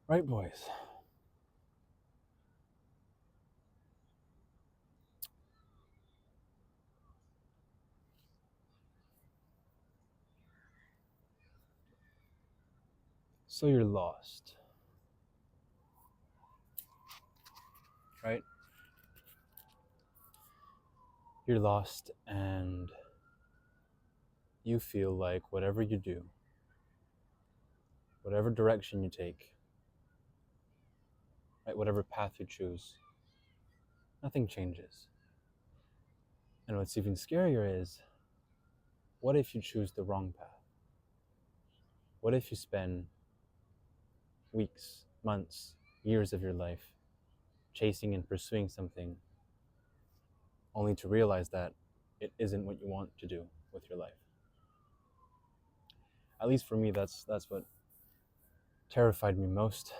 Right, boys. So you're lost, right? You're lost and you feel like whatever you do, whatever direction you take, right, whatever path you choose, nothing changes. And what's even scarier is, what if you choose the wrong path? What if you spend weeks, months, years of your life chasing and pursuing something only to realize that it isn't what you want to do with your life? At least for me, that's what terrified me most.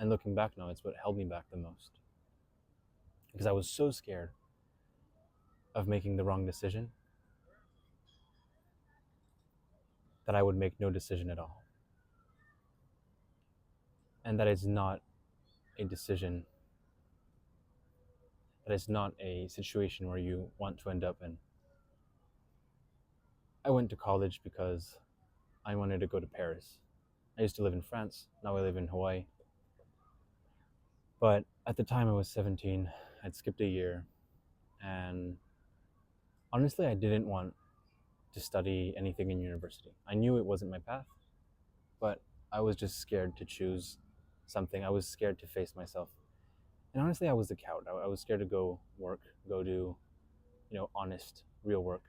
And looking back now, it's what held me back the most. Because I was so scared of making the wrong decision that I would make no decision at all. And that is not a decision, that is not a situation where you want to end up in. I went to college because I wanted to go to Paris. I used to live in France, now I live in Hawaii. But at the time I was 17, I'd skipped a year, and honestly, I didn't want to study anything in university. I knew it wasn't my path, but I was just scared to choose something. I was scared to face myself. And honestly, I was a coward. I was scared to go work, go do, honest, real work.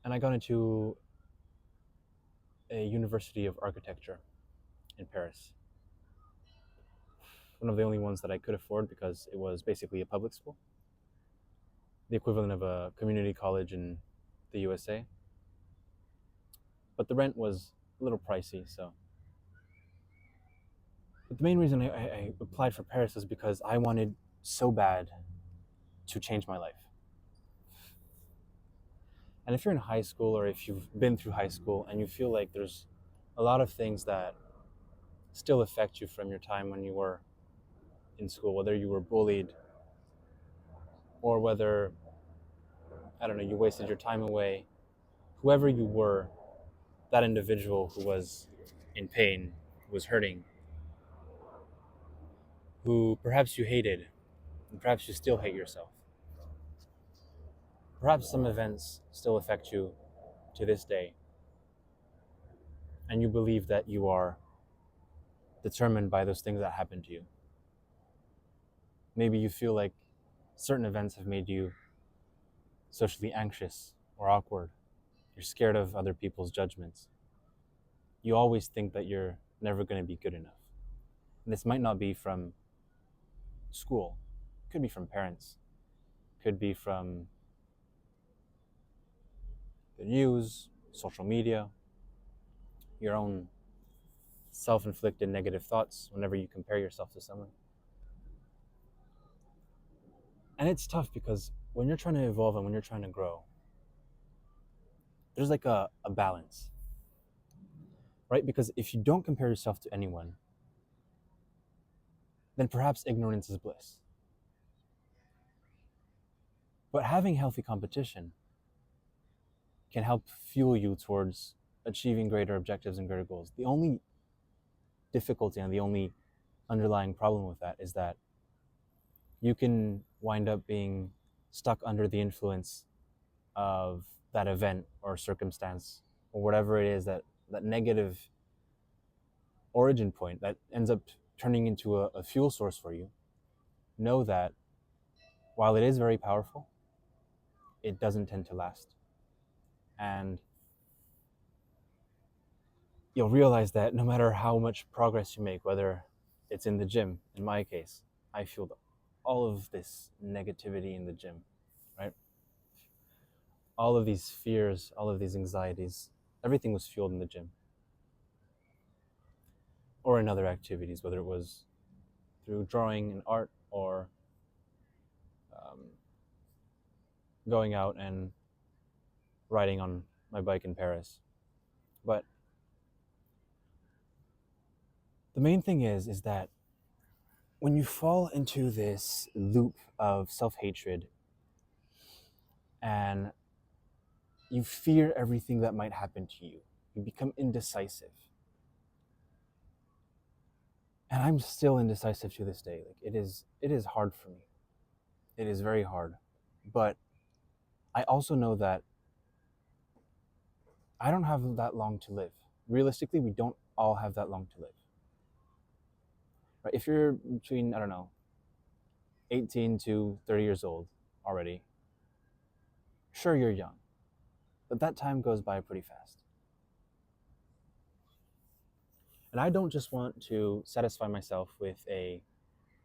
And I got into a university of architecture in Paris, one of the only ones that I could afford because it was basically a public school, the equivalent of a community college in the USA. But the rent was a little pricey, so. But the main reason I applied for Paris was because I wanted so bad to change my life. And if you're in high school or if you've been through high school and you feel like there's a lot of things that still affect you from your time when you were in school, whether you were bullied or whether, I don't know, you wasted your time away, whoever you were, that individual who was in pain, who was hurting, who perhaps you hated, and perhaps you still hate yourself. Perhaps some events still affect you to this day, and you believe that you are determined by those things that happened to you. Maybe you feel like certain events have made you socially anxious or awkward. You're scared of other people's judgments. You always think that you're never going to be good enough. And this might not be from school, it could be from parents, it could be from the news, social media, your own self inflicted negative thoughts whenever you compare yourself to someone. And it's tough because when you're trying to evolve and when you're trying to grow, there's like a balance, right? Because if you don't compare yourself to anyone, then perhaps ignorance is bliss. But having healthy competition can help fuel you towards achieving greater objectives and greater goals. The only difficulty and the only underlying problem with that is that you can wind up being stuck under the influence of that event or circumstance or whatever it is, that negative origin point that ends up turning into a fuel source for you. Know that while it is very powerful, it doesn't tend to last. And you'll realize that no matter how much progress you make, whether it's in the gym, in my case, I fueled all of this negativity in the gym, right? All of these fears, all of these anxieties, everything was fueled in the gym or in other activities, whether it was through drawing and art or um, going out and riding on my bike in Paris. But The main thing is that when you fall into this loop of self-hatred and you fear everything that might happen to you, you become indecisive. And I'm still indecisive to this day. Like it is hard for me. It is very hard. But I also know that I don't have that long to live. Realistically, we don't all have that long to live. Right? If you're between, I don't know, 18 to 30 years old already, sure, you're young, but that time goes by pretty fast. And I don't just want to satisfy myself with a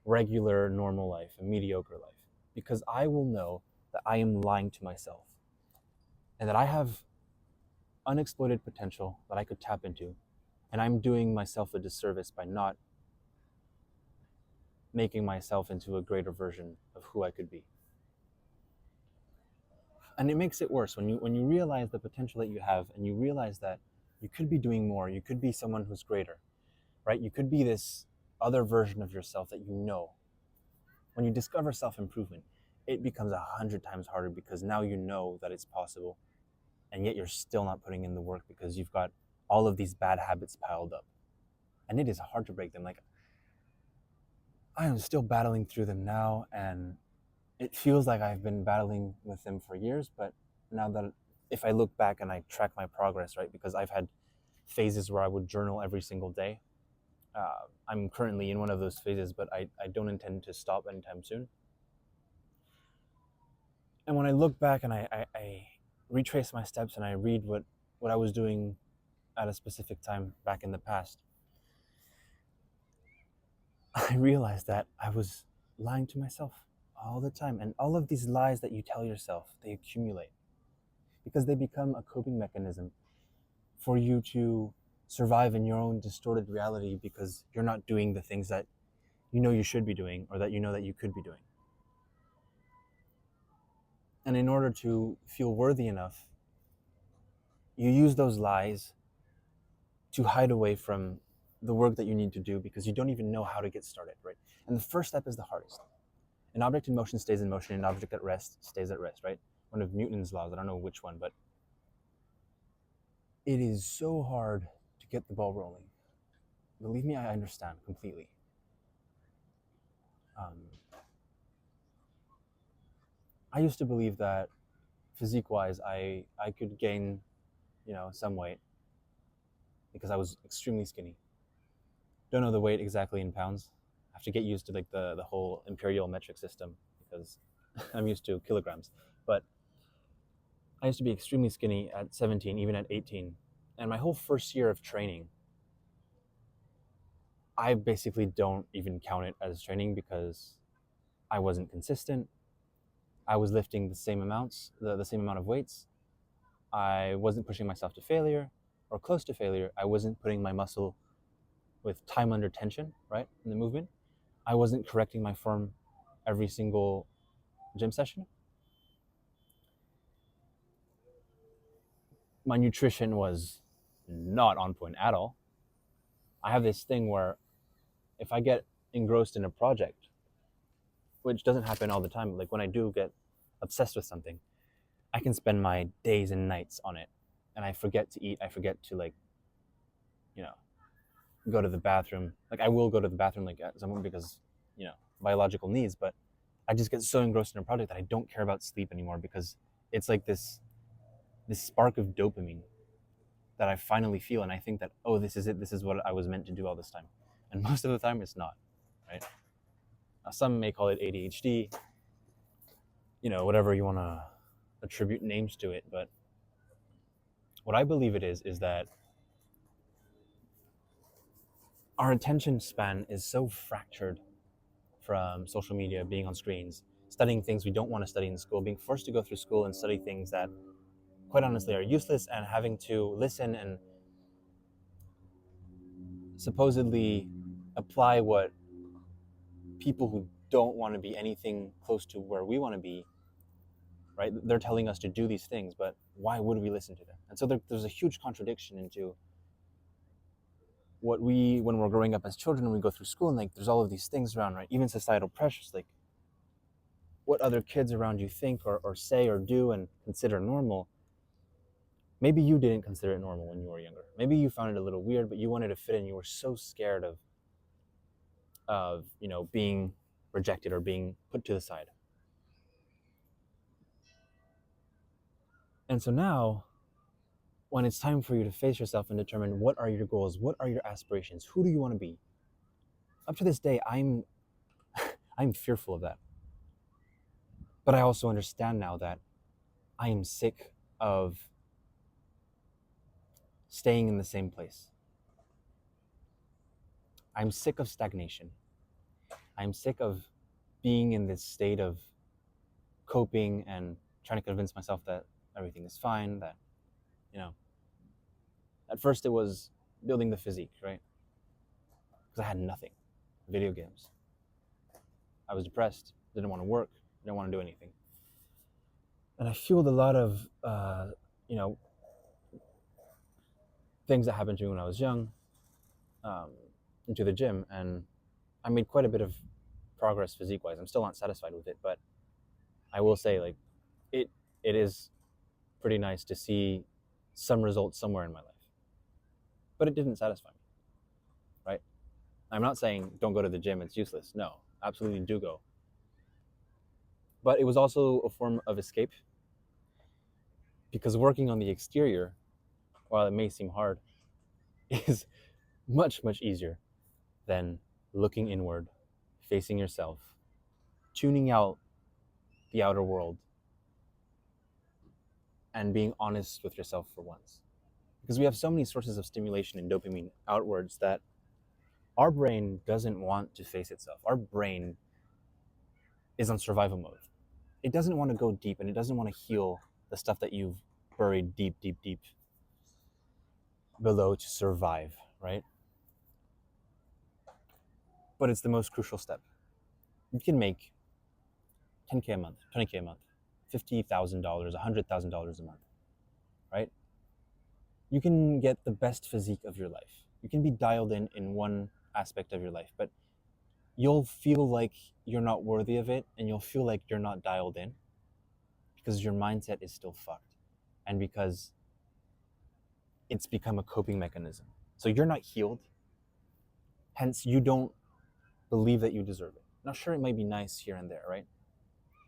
regular, normal life, a mediocre life, because I will know that I am lying to myself and that I have unexploited potential that I could tap into. And I'm doing myself a disservice by not making myself into a greater version of who I could be. And it makes it worse when you realize the potential that you have and you realize that you could be doing more, you could be someone who's greater, right? You could be this other version of yourself that you know. When you discover self-improvement, it becomes 100 times harder because now you know that it's possible, and yet you're still not putting in the work because you've got all of these bad habits piled up. And it is hard to break them. Like, I am still battling through them now, and it feels like I've been battling with them for years, but now that if I look back and I track my progress, right, because I've had phases where I would journal every single day. I'm currently in one of those phases, but I don't intend to stop anytime soon. And when I look back and I retrace my steps and I read what I was doing at a specific time back in the past, I realized that I was lying to myself all the time. And all of these lies that you tell yourself, they accumulate because they become a coping mechanism for you to survive in your own distorted reality because you're not doing the things that you know you should be doing or that you know that you could be doing. And in order to feel worthy enough, you use those lies to hide away from the work that you need to do because you don't even know how to get started, right? And the first step is the hardest. An object in motion stays in motion, an object at rest stays at rest, right? One of Newton's laws, I don't know which one, but it is so hard to get the ball rolling. Believe me, I understand completely. I used to believe that physique-wise, I could gain, some weight because I was extremely skinny. Don't know the weight exactly in pounds. I have to get used to like the whole imperial metric system because I'm used to kilograms. But I used to be extremely skinny at 17, even at 18. And my whole first year of training, I basically don't even count it as training because I wasn't consistent. I was lifting the same amounts, the same amount of weights. I wasn't pushing myself to failure or close to failure. I wasn't putting my muscle with time under tension, right, in the movement. I wasn't correcting my form every single gym session. My nutrition was not on point at all. I have this thing where if I get engrossed in a project, which doesn't happen all the time, like when I do get obsessed with something, I can spend my days and nights on it and I forget to eat. I forget to you know, go to the bathroom. Like I will go to the bathroom like at some point because, biological needs, but I just get so engrossed in a project that I don't care about sleep anymore because it's like this spark of dopamine that I finally feel, and I think that, oh, this is it. This is what I was meant to do all this time, and most of the time it's not, right? Now, some may call it ADHD, whatever you want to attribute names to it, but what I believe it is that our attention span is so fractured from social media, being on screens, studying things we don't want to study in school, being forced to go through school and study things that quite honestly are useless, and having to listen and supposedly apply what people who don't want to be anything close to where we want to be, right? They're telling us to do these things, but why would we listen to them? And so there's a huge contradiction into when we're growing up as children, we go through school and like there's all of these things around, right? Even societal pressures, like what other kids around you think or say or do and consider normal. Maybe you didn't consider it normal when you were younger. Maybe you found it a little weird, but you wanted to fit in. You were so scared of being rejected or being put to the side. And so now, when it's time for you to face yourself and determine what are your goals, what are your aspirations, who do you want to be? Up to this day, I'm fearful of that. But I also understand now that I am sick of staying in the same place. I'm sick of stagnation. I'm sick of being in this state of coping and trying to convince myself that everything is fine, that, at first it was building the physique, right? Because I had nothing. Video games. I was depressed, didn't want to work, didn't want to do anything. And I fueled a lot of, things that happened to me when I was young, into the gym, and I made quite a bit of progress physique-wise. I'm still not satisfied with it, but I will say, like, it is pretty nice to see some results somewhere in my life. But it didn't satisfy me, right? I'm not saying don't go to the gym, it's useless. No, absolutely do go. But it was also a form of escape, because working on the exterior, while it may seem hard, is much, much easier than looking inward, facing yourself, tuning out the outer world, and being honest with yourself for once. Because we have so many sources of stimulation and dopamine outwards that our brain doesn't want to face itself. Our brain is on survival mode. It doesn't want to go deep, and it doesn't want to heal the stuff that you've buried deep, deep, deep below to survive, right? But it's the most crucial step. You can make 10K a month, 20K a month, $50,000, $100,000 a month, right? You can get the best physique of your life. You can be dialed in one aspect of your life, but you'll feel like you're not worthy of it, and you'll feel like you're not dialed in because your mindset is still fucked, and because it's become a coping mechanism. So you're not healed, hence you don't believe that you deserve it. Now, sure, it might be nice here and there, right?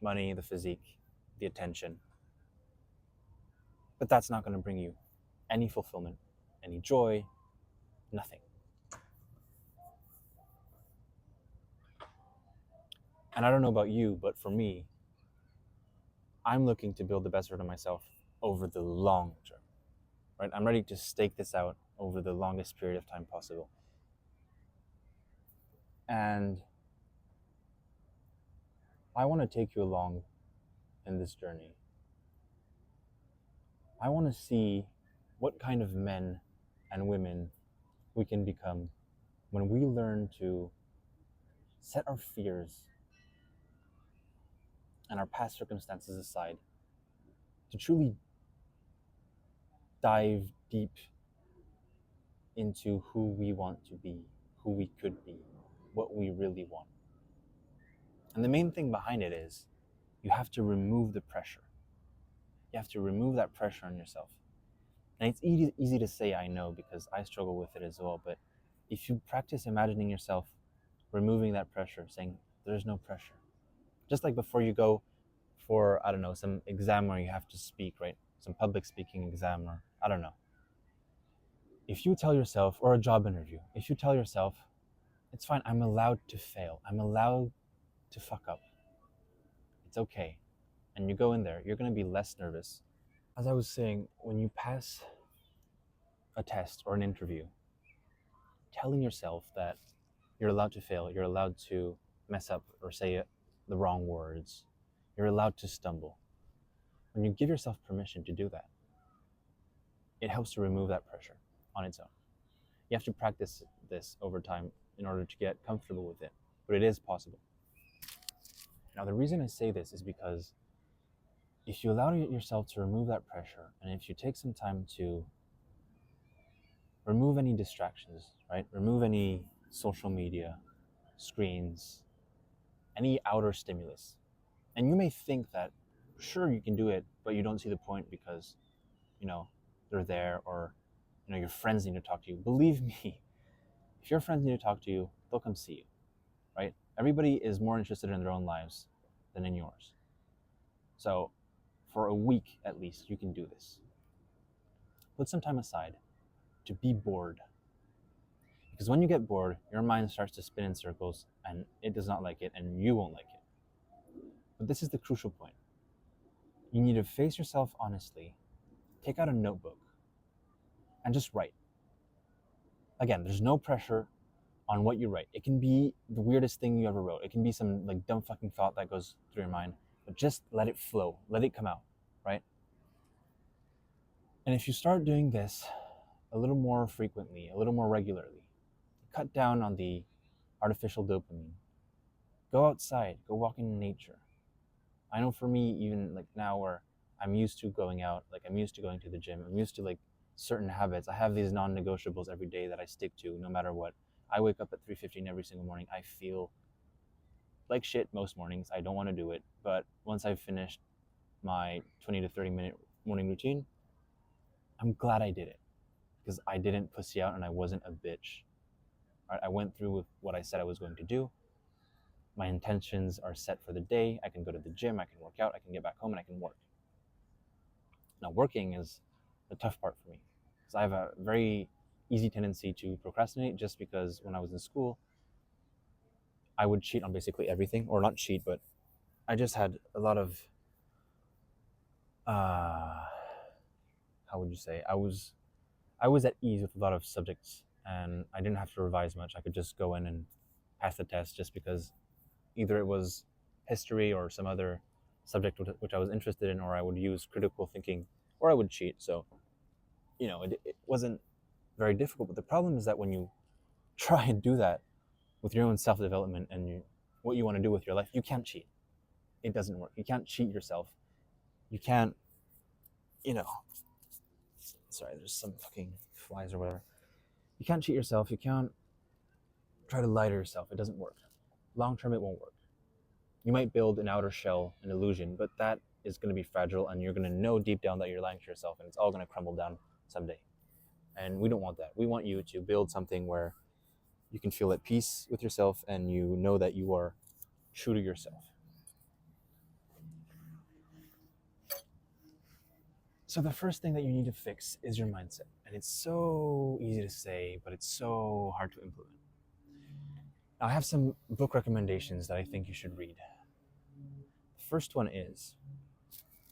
Money, the physique, the attention, but that's not going to bring you any fulfillment, any joy, nothing. And I don't know about you, but for me, I'm looking to build the best version of myself over the long term, right? I'm ready to stake this out over the longest period of time possible. And I want to take you along in this journey. I want to see what kind of men and women we can become when we learn to set our fears and our past circumstances aside, to truly dive deep into who we want to be, who we could be, what we really want. And the main thing behind it is you have to remove the pressure. You have to remove that pressure on yourself. And it's easy to say, I know, because I struggle with it as well. But if you practice imagining yourself removing that pressure, saying there's no pressure, just like before you go for, I don't know, some exam where you have to speak, right? Some public speaking exam, or I don't know. If you tell yourself, or a job interview, if you tell yourself, it's fine, I'm allowed to fail, I'm allowed to fuck up, it's okay, and you go in there, you're going to be less nervous. As I was saying, when you pass a test or an interview, telling yourself that you're allowed to fail, you're allowed to mess up or say the wrong words, you're allowed to stumble. When you give yourself permission to do that, it helps to remove that pressure on its own. You have to practice this over time in order to get comfortable with it, but it is possible. Now, the reason I say this is because if you allow yourself to remove that pressure, and if you take some time to remove any distractions, right? Remove any social media, screens, any outer stimulus. And you may think that, sure, you can do it, but you don't see the point because, you know, they're there, or, you know, your friends need to talk to you. Believe me, if your friends need to talk to you, they'll come see you, right? Everybody is more interested in their own lives than in yours. So for a week at least, you can do this. Put some time aside to be bored. Because when you get bored, your mind starts to spin in circles and it does not like it and you won't like it. But this is the crucial point. You need to face yourself honestly, take out a notebook, and just write. Again, there's no pressure on what you write. It can be the weirdest thing you ever wrote. It can be some like dumb fucking thought that goes through your mind, but just let it flow, let it come out, right? And if you start doing this a little more frequently, a little more regularly, cut down on the artificial dopamine. Go outside, go walk in nature. I know for me, even like now where I'm used to going out, like I'm used to going to the gym, I'm used to like certain habits. I have these non-negotiables every day that I stick to no matter what. I wake up at 3:15 every single morning. I feel like shit most mornings. I don't want to do it. But once I've finished my 20 to 30 minute morning routine, I'm glad I did it because I didn't pussy out and I wasn't a bitch. Right? I went through with what I said I was going to do. My intentions are set for the day. I can go to the gym, I can work out, I can get back home and I can work. Now working is the tough part for me because I have a very easy tendency to procrastinate just because when I was in school, I would cheat on basically everything, or not cheat, but I just had a lot of, how would you say, I was at ease with a lot of subjects and I didn't have to revise much. I could just go in and pass the test just because either it was history or some other subject which I was interested in, or I would use critical thinking, or I would cheat. So, you know, it wasn't very difficult. But the problem is that when you try and do that with your own self-development and what you want to do with your life, you can't cheat. It doesn't work. You can't cheat yourself. You can't, you know, sorry, there's some fucking flies or whatever. You can't cheat yourself. You can't try to lie to yourself. It doesn't work. Long term, it won't work. You might build an outer shell, an illusion, but that is going to be fragile and you're going to know deep down that you're lying to yourself and it's all going to crumble down someday. And we don't want that. We want you to build something where you can feel at peace with yourself and you know that you are true to yourself. So the first thing that you need to fix is your mindset. And it's so easy to say, but it's so hard to implement. Now, I have some book recommendations that I think you should read. The first one is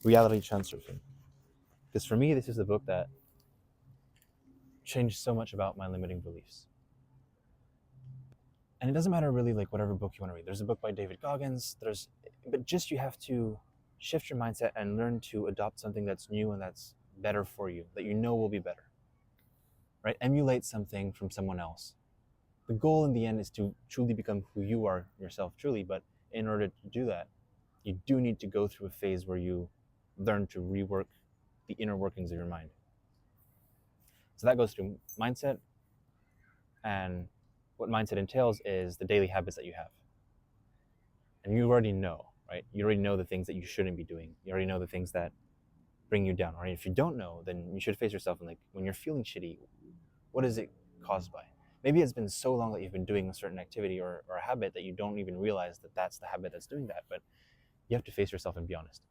Reality Transurfing. Because for me, this is the book that changed so much about my limiting beliefs. And it doesn't matter really like whatever book you want to read. There's a book by David Goggins, but just you have to shift your mindset and learn to adopt something that's new and that's better for you, that you know will be better, right? Emulate something from someone else. The goal in the end is to truly become who you are yourself truly, but in order to do that, you do need to go through a phase where you learn to rework the inner workings of your mind. So that goes through mindset, and what mindset entails is the daily habits that you have. And you already know, right? You already know the things that you shouldn't be doing. You already know the things that bring you down. Right? If you don't know, then you should face yourself and like, when you're feeling shitty, what is it caused by? Maybe it's been so long that you've been doing a certain activity or a habit that you don't even realize that that's the habit that's doing that. But you have to face yourself and be honest.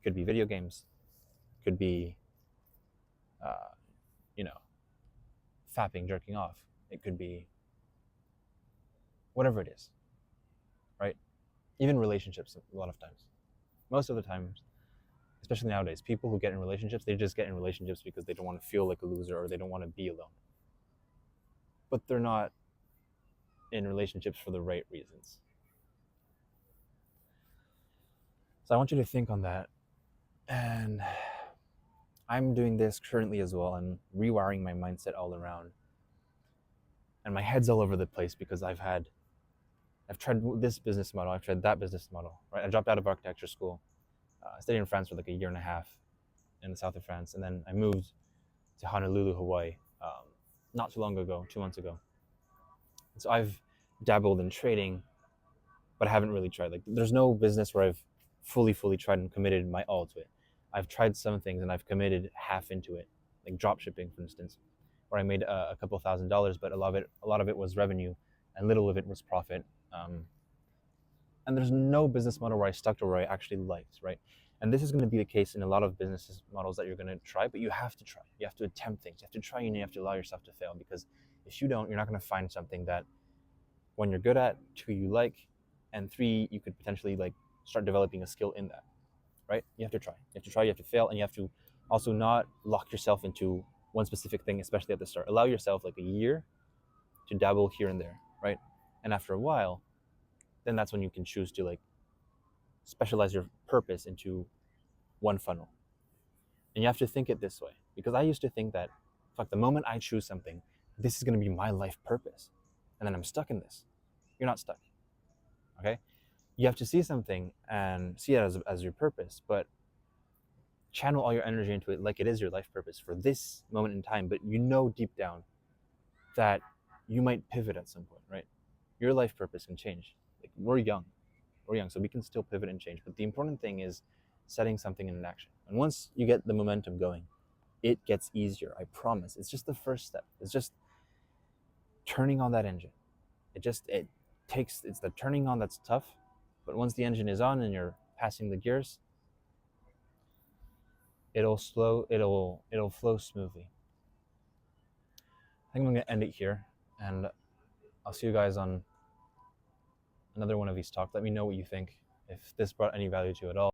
Could be video games. Could be, fapping, jerking off. It could be whatever it is, right? Even relationships a lot of times. Most of the times, especially nowadays, people who get in relationships, they just get in relationships because they don't want to feel like a loser or they don't want to be alone. But they're not in relationships for the right reasons. So I want you to think on that. And I'm doing this currently as well. I'm rewiring my mindset all around. And my head's all over the place because I've tried this business model, I've tried that business model, right? I dropped out of architecture school. I stayed in France for like a year and a half in the south of France. And then I moved to Honolulu, Hawaii, not too long ago, 2 months ago. So I've dabbled in trading, but I haven't really tried. Like, there's no business where I've fully tried and committed my all to it. I've tried some things and I've committed half into it, like drop shipping, for instance, where I made a couple $1,000s, but a lot of it was revenue, and little of it was profit. And there's no business model where I stuck to where I actually liked, right? And this is going to be the case in a lot of business models that you're going to try, but you have to try. You have to attempt things. You have to try, and you have to allow yourself to fail, because if you don't, you're not going to find something that, one, you're good at, two, you like, and three, you could potentially like start developing a skill in that, right? You have to try. You have to try, you have to fail, and you have to also not lock yourself into one specific thing, especially at the start. Allow yourself like a year to dabble here and there, right? And after a while, then that's when you can choose to like specialize your purpose into one funnel. And you have to think it this way, because I used to think that, fuck, the moment I choose something, this is going to be my life purpose, and then I'm stuck in this. You're not stuck, okay? You have to see something and see it as your purpose, but channel all your energy into it like it is your life purpose for this moment in time. But you know deep down that you might pivot at some point, right? Your life purpose can change. Like, we're young, so we can still pivot and change. But the important thing is setting something in action. And once you get the momentum going, it gets easier. I promise. It's just the first step. It's just turning on that engine. It's the turning on that's tough. But once the engine is on and you're passing the gears, it'll flow smoothly. I think I'm gonna end it here, and I'll see you guys on another one of these talks. Let me know what you think, if this brought any value to you at all.